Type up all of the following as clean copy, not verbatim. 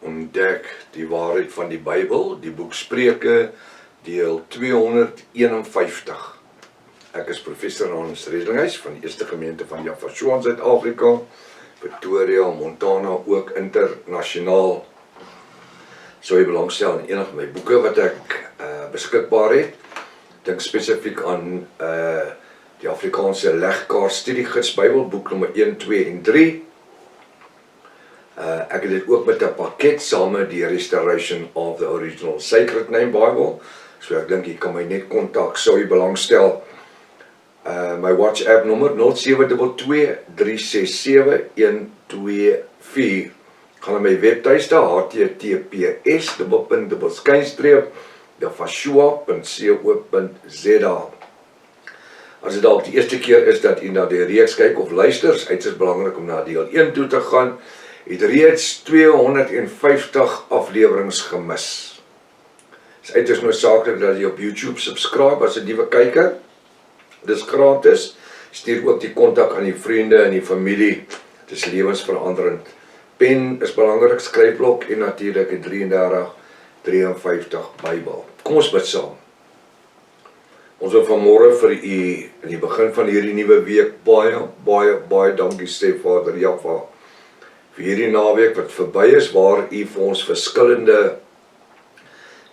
ontdek die waarheid van die Bybel, die boek Spreuke, deel 251. Ek is professor Hans Redlinghuis van die Eerste Gemeente van Jaffa in Suid-Afrika, Pretoria, Montana, ook internasionaal. Sou jy belangstel in enige my boeke wat ek beskikbaar het. Dink spesifiek aan die Afrikaanse legkaart studiegids Bybel, boek nommer 1, 2 en 3. Ek het dit ook met 'n pakket saam met die Restoration of the Original Sacred Name Bible. So ek dink jy kan my net kontak, sou jy belangstel. My WhatsApp nommer 0722 367 124. Gaan na my webtuiste https://jafashua.co.za. As dit dalk die eerste keer is dat jy na die reeks kyk of luister, dit is belangrik om na deel 1 toe te gaan. Het reeds 250 afleweringe gemis. Dit is uiters noodsaaklik dat jy op YouTube subscribe as 'n nuwe kyker. Dis gratis. Stuur ook die kontak aan die vriende en die familie. Dit is lewensveranderend. Pen is belangrik, skryfblok en natuurlik 'n 3353 Bybel. Kom ons bid saam. Ons wil vanmôre vir u in die begin van hierdie nuwe week baie dankie sê Vader Jaffa vir hierdie naweek wat verby is, waar u vir ons verskillende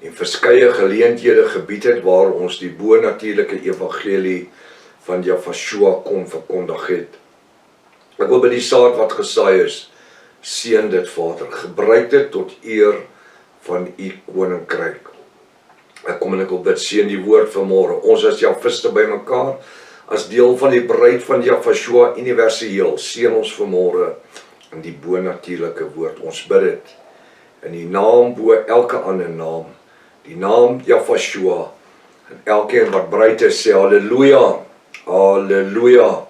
en verskeie geleenthede gebied het waar ons die bo-natuurlike evangelie van Jafashua kon verkondig het. Ek wil by die saad wat gesaai is, seën dit Vader, gebruik dit tot eer van u koninkryk. Ek kom en ek wil bid, seën die woord vanmôre. Ons as Jafiste by mekaar, as deel van die bruid van Jafashua universeel, seën ons vanmôre in die bo-natuurlike woord. Ons bid dit in die naam bo elke ander naam, die naam Jafashua, en elkeen wat bruid is, sê halleluja, halleluja.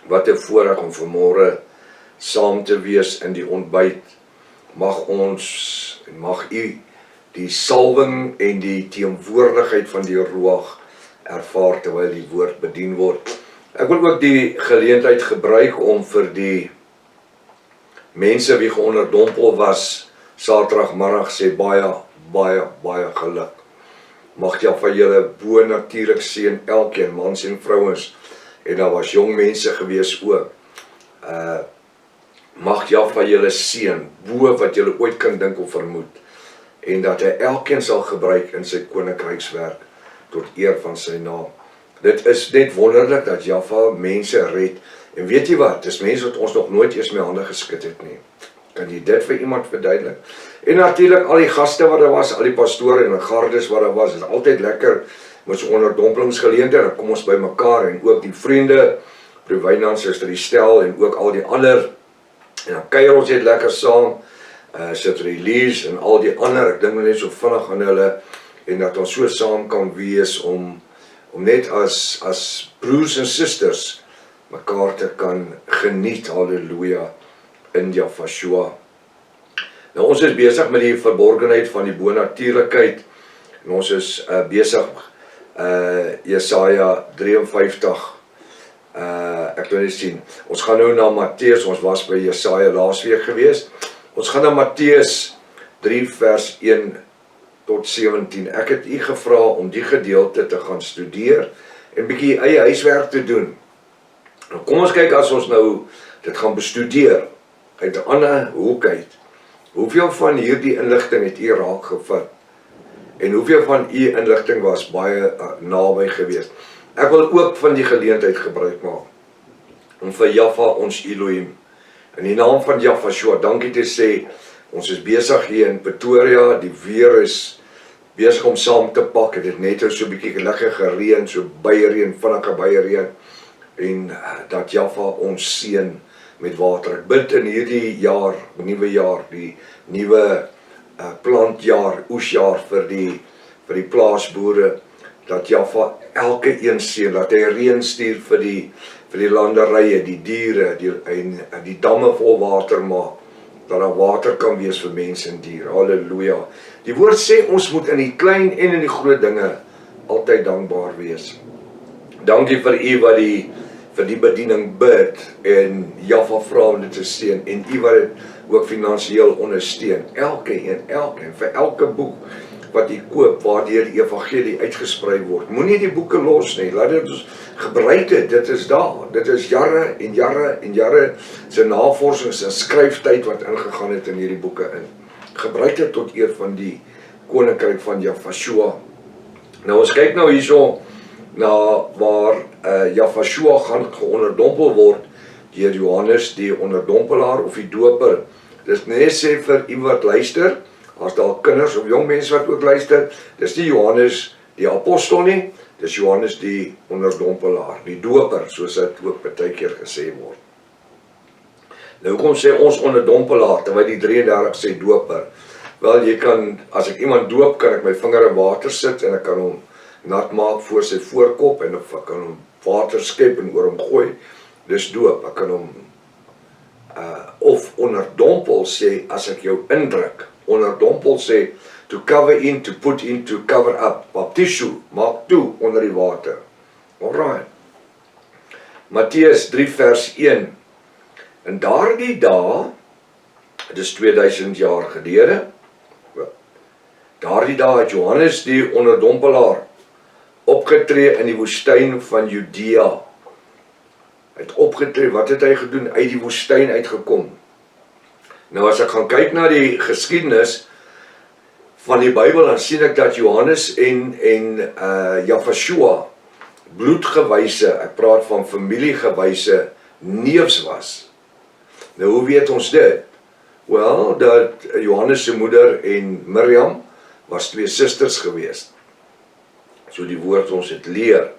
Wat 'n voorreg om vanmôre saam te wees in die ontbyt. Mag ons en mag u die salwing en die teenwoordigheid van die Ruach ervaar terwyl die woord bedien word. Ek wil ook die geleentheid gebruik om vir die mense wie geonderdompel was Saterdagmiddag sê baie geluk. Mag jy van julle bo-natuurlik seën elkeen, mans en vrouens, en daar was jong mense gewees ook. Mag jy van julle seën bo wat julle ooit kan dink of vermoed, en dat hy elkeen sal gebruik in sy koninkrykswerk tot eer van sy naam. Dit is net wonderlik dat Jaffa mense red. En weet jy wat, dis mense wat ons nog nooit eers met hande geskit het nie. Kan jy dit vir iemand verduidelik? En natuurlik al die gaste wat daar was, al die pastore en gardes wat daar was, is altyd lekker met so onderdompelingsgeleenthede. Dan kom ons by mekaar en ook die vriende, Broer Wynand, Suster Estel en ook al die ander. En dan kuier ons net lekker saam, Suster Elise en al die ander. Ek dink net so vinnig aan hulle en dat ons so saam kan wees om net as broers en susters mekaar te kan geniet, halleluja, in Jafashua. Nou ons is besig met die verborgenheid van die bo-natuurlikheid, en ons is besig, Jesaja 53, ek wil net sien, ons gaan nou na Matteus, ons was by Jesaja laasweek gewees, ons gaan na Matteus 3 vers 1 tot 17, ek het u gevra om die gedeelte te gaan studeer, en bietjie eie huiswerk te doen. Nou kom ons kyk as ons nou dit gaan bestudeer, uit 'n ander hoek uit. Hoeveel van hierdie inligting het u raak gevat? En hoeveel van u inligting was baie naby gewees? Ek wil ook van die geleentheid gebruik maak om vir Jaffa ons Elohim, in die naam van Jafashua, dankie te sê. Ons is besig hier in Pretoria, die weer is besig om saam te pak, het dit net so 'n bietjie lekker gereën, so baie reën, vinnige baie reën, en dat Jaffa ons seën met water. Ek bid in hierdie jaar, nuwe jaar, die nuwe plantjaar, oesjaar vir die plaasboere, dat Jaffa elke een seën, dat hy reën stuur vir die landerye, die diere, en die damme vol water maak, dat daar water kan wees vir mense en diere. Halleluja. Die woord sê ons moet in die klein en in die groot dinge altyd dankbaar wees. Dankie vir u wat die vir die bediening bid en Jaffa vra om dit te steun en U wat dit ook finansiëel ondersteun. Elkeen, vir elke boek wat U koop waardeur die evangelie uitgesprei word. Moenie die boeke los nie, laat dit ons gebruik dit is daar. Dit is jare en jare se navorsings en skryftyd wat ingegaan het in hierdie boeke in. Gebruik dit tot eer van die koninkryk van Jafashua. Nou ons kyk nou hierso na waar Jafashua gaan geonderdompel word deur Johannes die onderdompelaar of die doper. Dis net sê vir iemand luister, as daar kinders of jong mense wat ook luister, dis nie Johannes die apostel nie, dis Johannes die onderdompelaar, die doper, soos dit ook baie keer gesê word. Nou kom sê ons onderdompelaar, terwyl die 33 sê doper. Wel, jy kan, as ek iemand doop, kan ek my vinger in water sit en ek kan hom nat maak voor sy voorkop en of ek kan hom water skep en oor hom gooi. Dis doop. Ek kan hom of onderdompel sê as ek jou indruk. Onderdompel sê to cover in, to put in, to cover up. Baptishu, maak toe onder die water. Alright. Matteus 3 vers 1. In daardie dae, dit is 2000 jaar gelede, daardie dae het Johannes die onderdompelaar opgetree in die woestyn van Judea. Hy het opgetree, wat het hy gedoen? Uit die woestyn uitgekom. Nou as ek gaan kyk na die geskiedenis van die Bybel, dan sien ek dat Johannes en Jafashua bloedgewyse, ek praat van familiegewyse neefs was. Nou hoe weet ons dit? Wel, dat Johannes se moeder en Miriam was twee susters geweest. So die woord ons het leer.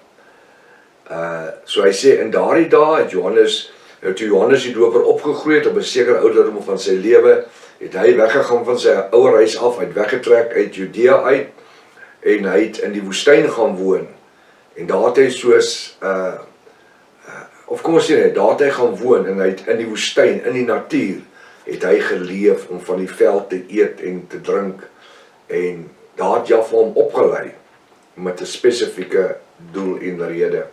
So hy sê, in daardie dae het Johannes, toe Johannes die doper opgegroei het op 'n sekere ouderdom van sy lewe, het hy weggegaan van sy ouer huis af, hy het weggetrek uit Judea uit, en hy het in die woestyn gaan woon. En daar het hy soos, of kom ons sê, daar het hy gaan woon, en hy het in die woestyn, in die natuur, het hy geleef om van die veld te eet en te drink, en daar het Jaffa hom opgelei, met 'n spesifieke doel en rede.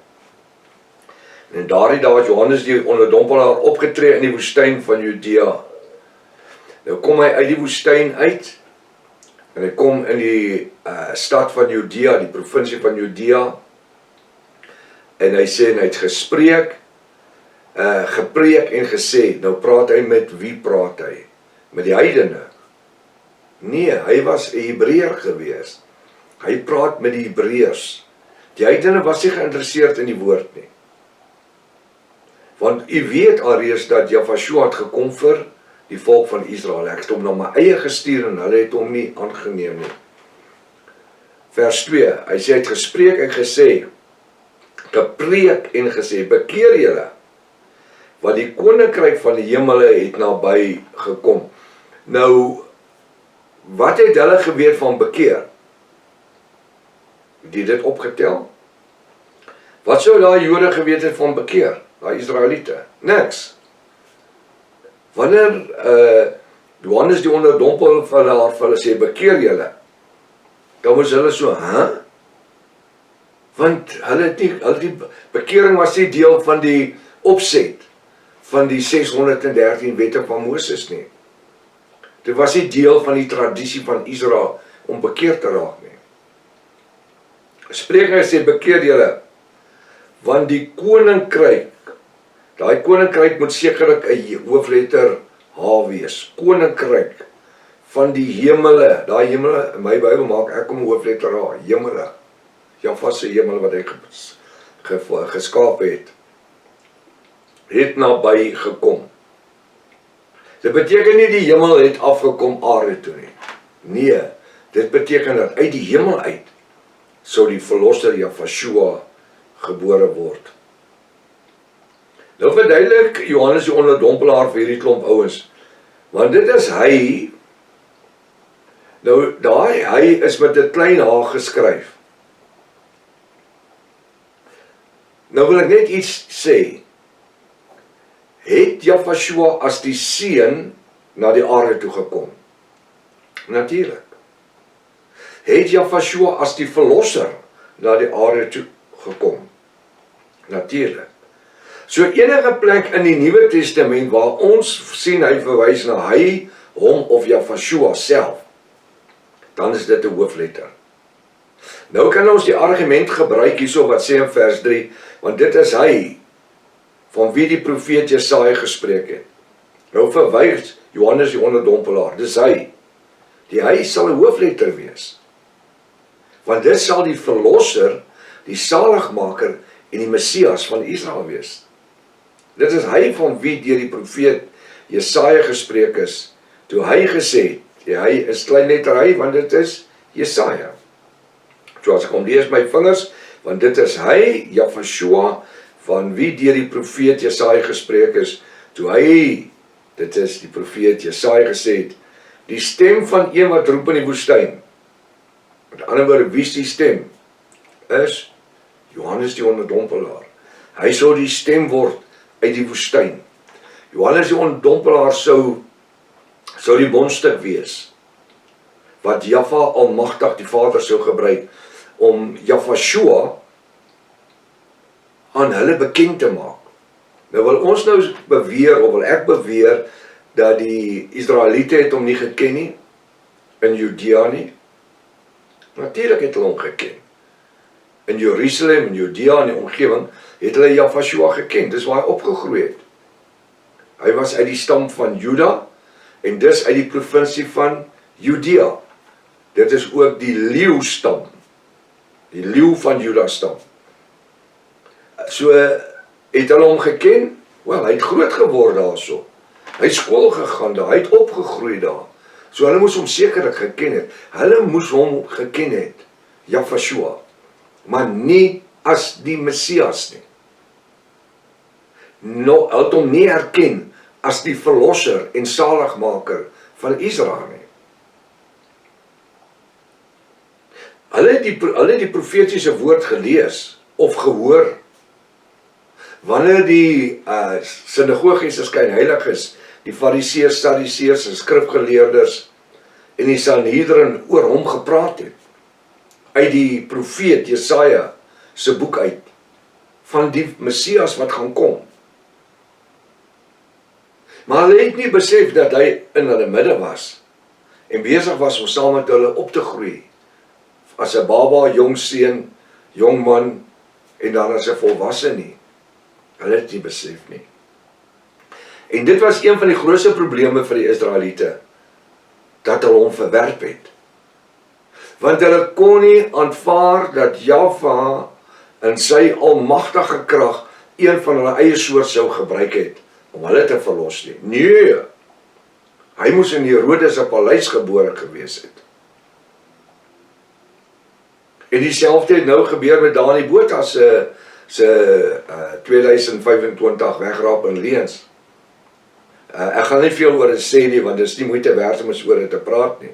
En daardie dae het Johannes die onderdompelaar opgetree in die woestyn van Judea. Nou kom hy uit die woestyn uit, en hy kom in die stad van Judea, die provinsie van Judea, en hy sê, en hy het gepreek en gesê, nou praat hy met wie praat hy? Met die heidene? Nee, hy was 'n Hebreër gewees. Hy praat met die Hebreërs. Die heidene was nie geïnteresseerd in die woord nie. Want u weet alreeds dat Jafashua het gekom vir die volk van Israel. Ek het hom na my eie gestuur en hulle het hom nie aangeneem nie. Vers 2, hy sê, hy het gespreek en gesê, gepreek en gesê, bekeer julle, want die koninkryk van die hemele het naby gekom. Nou, wat het hulle geweet van bekeer? Het jy dit opgetel? Wat sou daai Jode geweet het van bekeer? Daai Israeliete? Niks. Wanneer Johannes die onderdompelaar vir hulle sê, bekeer julle, dan was hulle so, Want hulle die bekering was nie deel van die opset van die 613 wette van Moses nie. Dit was nie deel van die tradisie van Israel om bekeer te raak nie. Spreek hy sê, bekeer julle, want die koninkryk, daai koninkryk moet sekerlik 'n hoofletter H wees. Koninkryk van die hemele, daai hemele, in my Bybel maak ek om hoofletter H, hemele. Jaffa se hemel wat hy geskaap het naby gekom. Dit beteken nie die hemel het afgekom aarde toe nie. Nee, dit beteken dat uit die hemel uit sou die verlosser Jafashua gebore word. Nou verduidelik Johannes die onderdompelaar vir hierdie klomp ouens, want dit is hy, nou daai hy is met 'n klein h geskryf. Nou wil ek net iets sê. Het Jafashua as die seun na die aarde toe gekom? Natuurlik. Het Jafashua as die verlosser na die aarde toe gekom? Natuurlik. So enige plek in die Nuwe Testament waar ons sien hy verwys na hy, hom of Yahshua self, dan is dit 'n hoofletter. Nou kan ons die argument gebruik hierso wat sê in vers 3, want dit is hy van wie die profeet Jesaja gespreek het. Nou verwys Johannes die onderdompelaar, dis hy. Die hy sal 'n hoofletter wees. Want dit sal die verlosser, die saligmaker en die Messias van Israel wees. Dit is hy van wie deur die profeet Jesaja gespreek is, toe hy gesê het, hy is klein letter hy, want dit is Jesaja. So as ek hom lees my vingers, want dit is hy, Yahshua, van wie deur die profeet Jesaja gespreek is, toe hy, dit is die profeet Jesaja gesê het, die stem van een wat roep in die woestyn. Met ander woorde, wie is die stem? Is Johannes die onderdompelaar. Hy sou die stem word uit die woestyn. Johannes die onderdompelaar sou die mondstuk wees, wat Jahwe almagtig die Vader sou gebruik, om Yahshua aan hulle bekend te maak. Nou wil ons nou beweer, of wil ek beweer, dat die Israeliete het hom nie geken nie, in Judea nie. Natuurlik het hulle hom geken. In Jerusalem, in Judea, in die omgewing, het hulle Yahshua geken, dis waar hy opgegroei het. Hy was uit die stam van Juda, en dis uit die provinsie van Judea. Dit is ook die leeuwstam, die leeuw van Juda stam. So, het hulle hom geken? Wel, hy het groot geword daarso. Hy het skool gegaan daar, hy het opgegroei daar. So hulle moes hom sekerlik geken het. Hulle moes hom geken het, Yahshua, maar nie as die Messias nie. Nou, hulle het hom nie herken as die verlosser en saligmaker van Israel nie. Hulle het die profetiese woord gelees of gehoor. Wanneer die sinagogiese skynheiliges, die fariseërs, sadduseërs en skrifgeleerdes en die Sanhedrin oor hom gepraat het, uit die profeet Jesaja se boek uit, van die Messias wat gaan kom. Maar hulle het nie besef dat hy in hulle midde was, en besig was om saam met hulle op te groei, as 'n baba, jong seun, jong man, en dan as 'n volwasse nie. Hulle het nie besef nie. En dit was een van die grootste probleme vir die Israeliete, dat hulle hom verwerp het. Want hulle kon nie aanvaar dat Jahwe in sy almagtige krag een van hulle eie soort sou gebruik het om hulle te verlos nie. Nee, hy moes in Herodes se paleis gebore gewees het. En dieselfde het nou gebeur met Dani Botha se 2025 wegraap in Leens. Ek gaan nie veel oor dit sê nie, want dit is nie moeite werd om oor dit te praat nie.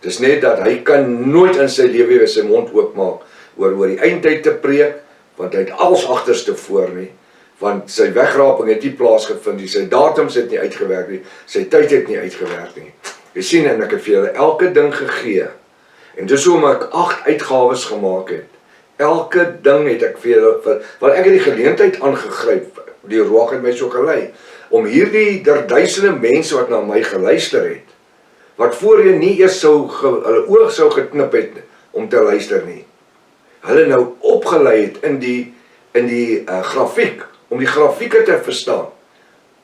Dit is net dat hy kan nooit in sy lewe sy mond oopmaak oor die eindtyd te preek, want hy het alles agterste voor nie, want sy wegraping het nie plaasgevind nie, sy datums het nie uitgewerk nie, sy tyd het nie uitgewerk nie. Jy sien, en ek het vir julle elke ding gegee, en dis hoekom ek 8 uitgawes gemaak het. Elke ding het ek vir julle, want ek het die geleentheid aangegryp, die Ruach het my so gelei, om hierdie duisende mense wat na my geluister het, wat voorheen nie eers hulle oog sou geknip het om te luister nie, hulle nou opgelei het in die grafiek, om die grafieke te verstaan,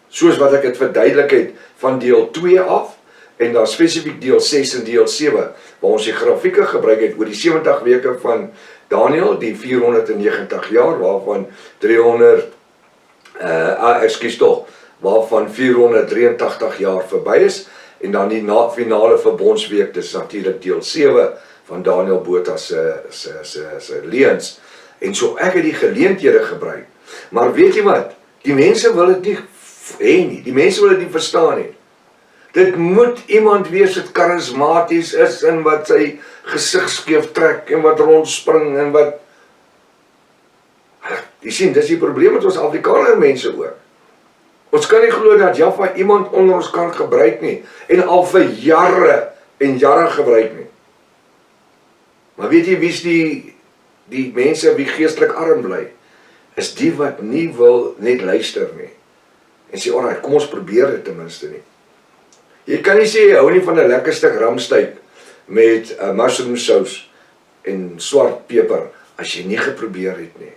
soos wat ek het verduidelik het van deel 2 af, en dan spesifiek deel 6 en deel 7, waar ons die grafieke gebruik het oor die 70 weke van Daniel, die 490 jaar, waarvan 483 jaar verby is, en dan die finale verbondsweek, dis natuurlik deel 7 van Daniel Botha se leens. En so ek het die geleenthede gebruik. Maar weet jy wat? Die mense wil dit nie hê nie. Die mense wil dit nie verstaan nie. Dit moet iemand wees wat charismaties is en wat sy gesig skeef trek en wat rondspring en wat... Jy sien, dis die probleem met ons Afrikaner mense ook. Ons kan nie glo dat Jahwe iemand onder ons kan gebruik nie, en al vir jare en jare gebruik nie. Maar weet jy, wie is die mense wie geestelik arm bly? is die wat nie wil net luister nie. En sê, alright, kom ons probeer dit ten minste nie. Jy kan nie sê, jy hou nie van 'n lekker stuk ramsteak met mushroom sauce en swart peper, as jy nie geprobeer het nie.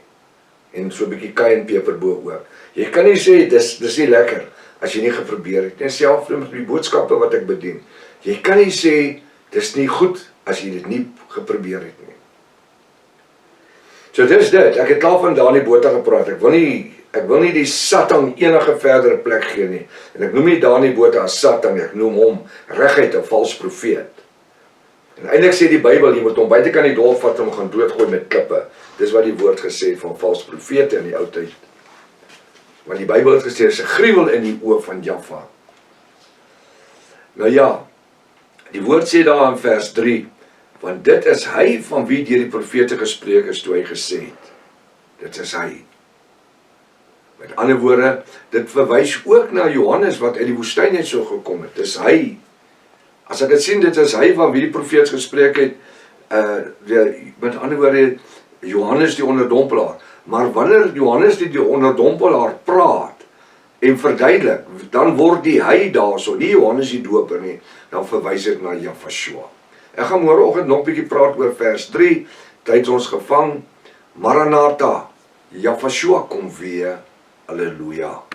En so 'n bietjie cayenne peper bo ook. Jy kan nie sê, dis nie lekker, as jy nie geprobeer het nie. En selfs met die boodskappe wat ek bedien. Jy kan nie sê, dis nie goed, as jy dit nie geprobeer het nie. So dis dit, ek het al van Dani Botha gepraat, ek wil nie die Satan enige verdere plek gee nie, en ek noem nie Dani Botha as Satan, ek noem hom reguit 'n vals profeet. En eintlik sê die Bybel, jy moet hom buitekant die dorp vat en hom gaan doodgooi met klippe. Dis wat die woord gesê van vals profete in die ou tyd. Want die Bybel het gesê, is 'n gruwel in die oë van Jaffa. Nou ja, die woord sê daar in vers 3, want dit is hy van wie deur die profete gespreek is toe hy gesê het. Dit is hy. Met ander woorde, dit verwys ook na Johannes wat uit die woestyn uit so gekom het. Dis hy. As ek dit sien, dit is hy van wie die profeet gespreek het, met ander woorde, Johannes die onderdompelaar. Maar wanneer Johannes die onderdompelaar praat en verduidelik, dan word die hy daarso, nie Johannes die doper nie, dan verwys dit na Jafashua. Ek gaan môreoggend nog 'n bietjie praat oor vers 3, tyd ons gevang, Maranatha, Jafashua kom weer, halleluja.